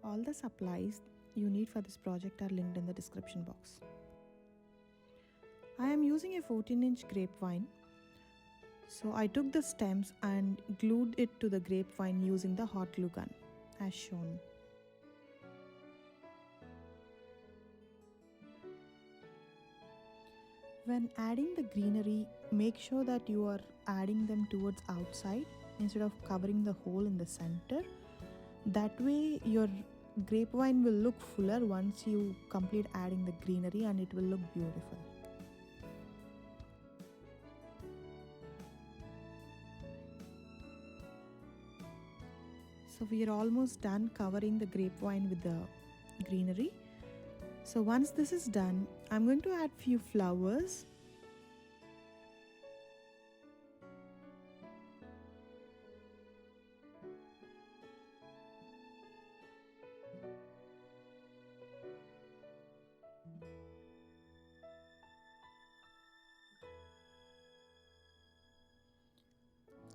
All the supplies you need for this project are linked in the description box. I am using a 14-inch grapevine. So I took the stems and glued it to the grapevine using the hot glue gun as shown. When adding the greenery, make sure that you are adding them towards outside instead of covering the hole in the center. That way your grapevine will look fuller once you complete adding the greenery, and it will look beautiful. So we are almost done covering the grapevine with the greenery. So once this is done, I'm going to add few flowers.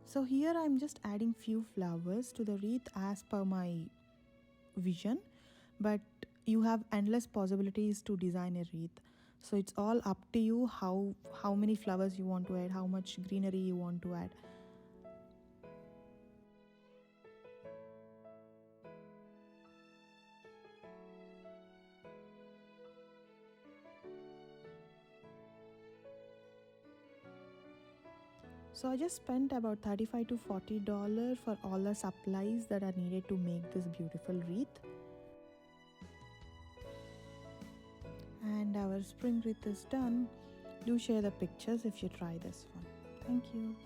So here I'm just adding few flowers to the wreath as per my vision, but you have endless possibilities to design a wreath. So it's all up to you how many flowers you want to add, how much greenery you want to add. So I just spent about $35 to $40 for all the supplies that are needed to make this beautiful wreath. And our spring wreath is done. Do share the pictures if you try this one. Thank you.